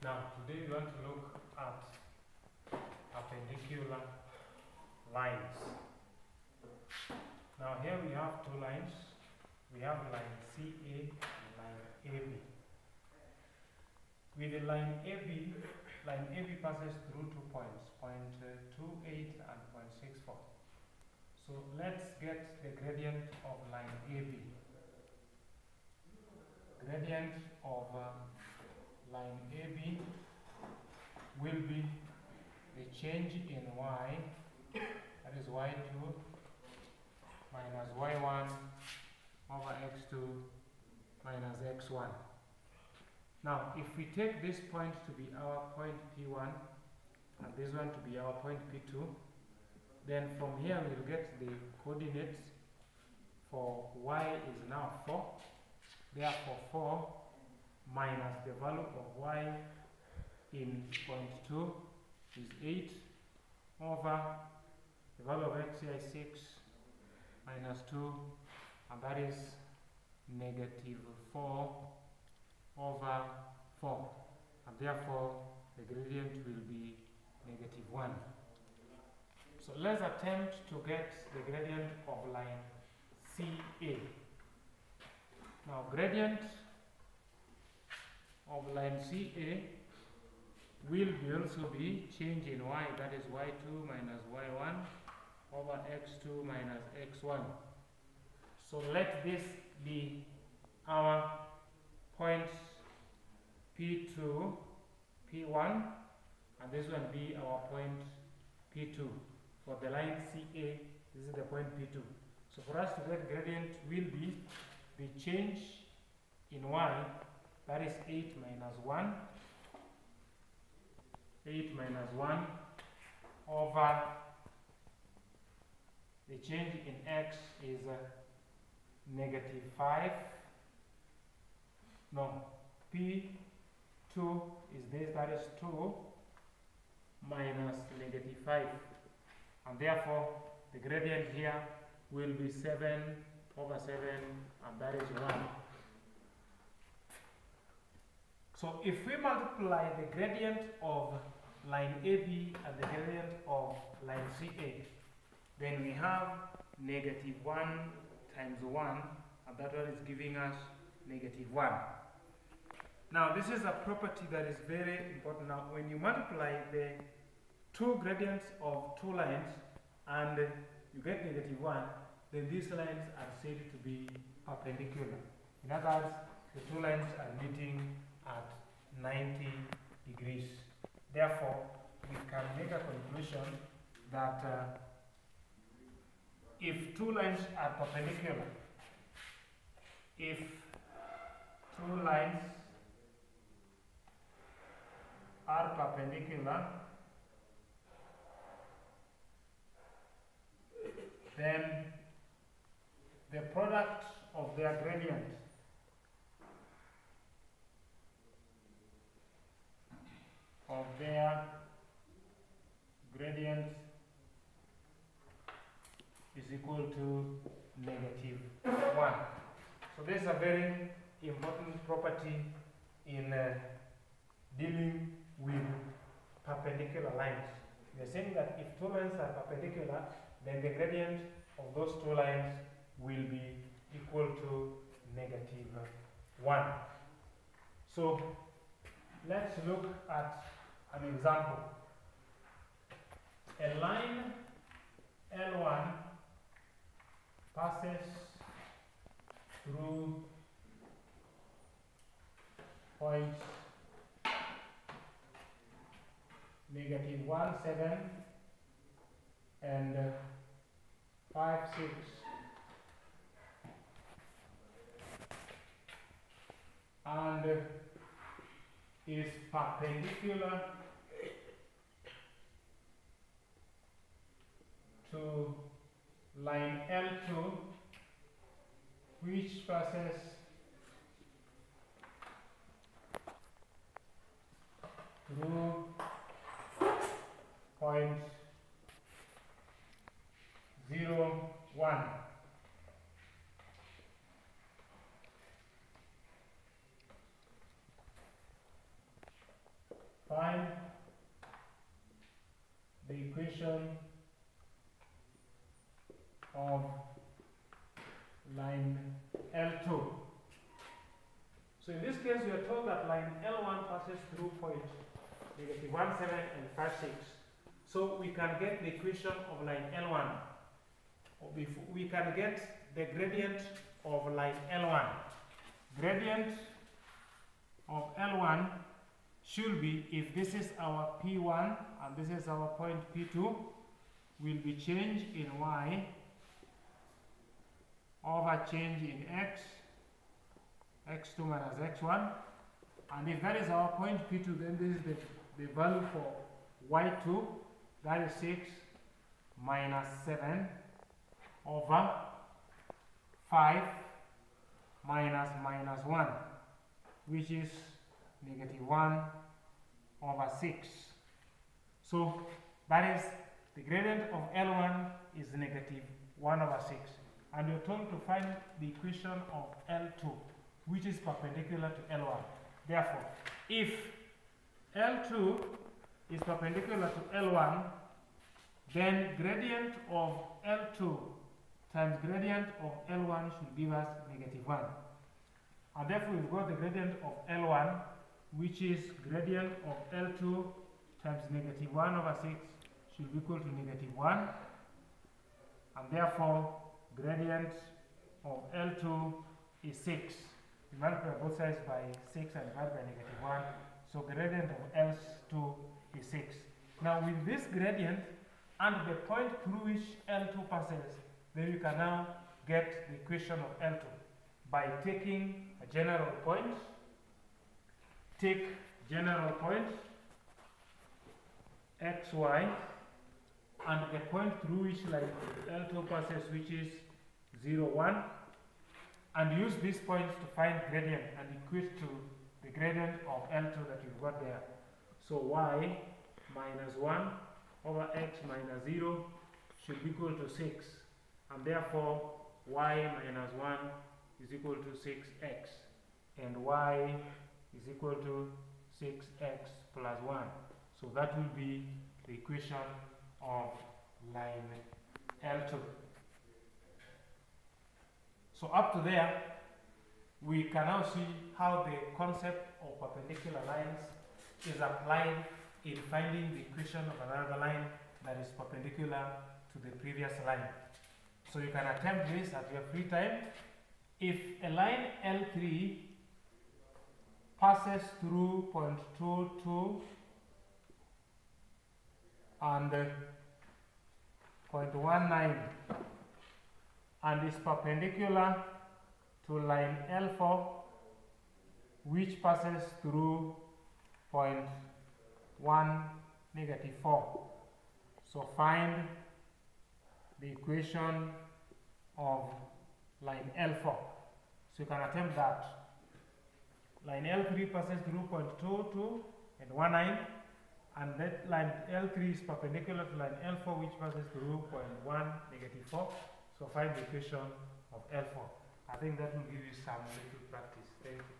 Now, today we want to look at perpendicular lines. Now, here we have two lines. We have line CA and line AB. With the line AB passes through 2 points, point 28 and point 64. So let's get the gradient of line AB. Gradient of line AB will be the change in y, that is y2 minus y1 over x2 minus x1. Now, if we take this point to be our point P1 and this one to be our point P2, then from here we'll get the coordinates for y is now 4. Therefore, 4 minus the value of y in point 2 is 8 over the value of x here is 6 minus 2, and that is negative 4 over 4, and therefore the gradient will be negative 1. So let's attempt to get the gradient of line CA. Now, gradient of line CA will also be change in y, that is y2 minus y1 over x2 minus x1. So let this be our points P2, P1, and this one be our point P2. For the line CA, this is the point P2. So for us to get gradient will be the change in y, that is 8 minus 1, 8 minus 1 over the change in x is negative 5. No, P2 is this, that is 2 minus negative 5. And therefore, the gradient here will be 7 over 7, and that is 1. So if we multiply the gradient of line AB and the gradient of line CA, then we have negative 1 times 1, and that one is giving us negative 1. Now, this is a property that is very important. Now, when you multiply the two gradients of two lines and you get negative 1, then these lines are said to be perpendicular. In other words, the two lines are meeting at 90 degrees. Therefore, we can make a conclusion that if two lines are perpendicular, if two lines are perpendicular, then the product of their gradient is equal to negative 1. So this is a very important property in dealing with perpendicular lines. We are saying that if two lines are perpendicular, then the gradient of those two lines will be equal to negative 1. So let's look at an example. A line L1 passes through points negative 1, 7 and 5, 6. And is perpendicular to line L2, which passes through point 0, 1. find the equation of line L2. So in this case, we are told that line L1 passes through point -1, 7, and 5, 6. So we can get the equation of line L1. We can get the gradient of line L1. Gradient of L1 should be, if this is our P1 and this is our point P2, will be change in Y over change in X, X2 minus X1. And if that is our point P2, then this is the value for Y2, that is 6 minus 7 over 5 minus minus 1, which is -1 over 6. So that is the gradient of L1 is -1 over 6. And you're told to find the equation of L2, which is perpendicular to L1. Therefore, if L2 is perpendicular to L1, then gradient of L2 times gradient of L1 should give us -1. And therefore, we've got the gradient of L1, which is gradient of L2 times -1 over 6 should be equal to -1. And therefore, gradient of L2 is 6. You multiply both sides by 6 and divide by -1. So gradient of L2 is 6. Now with this gradient and the point through which L2 passes, then you can now get the equation of L2 by taking a general point. Take general point xy and the point through which like L2 passes, which is 0, 1, and use these points to find gradient and equate to the gradient of L2 that you've got there. So y minus 1 over x minus 0 should be equal to 6, and therefore y minus 1 is equal to 6x, and y is equal to 6x plus 1. So that will be the equation of line L2. So up to there, we can now see how the concept of perpendicular lines is applied in finding the equation of another line that is perpendicular to the previous line. So you can attempt this at your free time. If a line L3 passes through point 2, 2 and point 19 and is perpendicular to line L4, which passes through point 1, -4. So find the equation of line L4. So you can attempt that. Line L3 passes through point 2, 2 and 19, and that line L3 is perpendicular to line L4, which passes through point 1, -4. So find the equation of L4. I think that will give you some little practice. Thank you.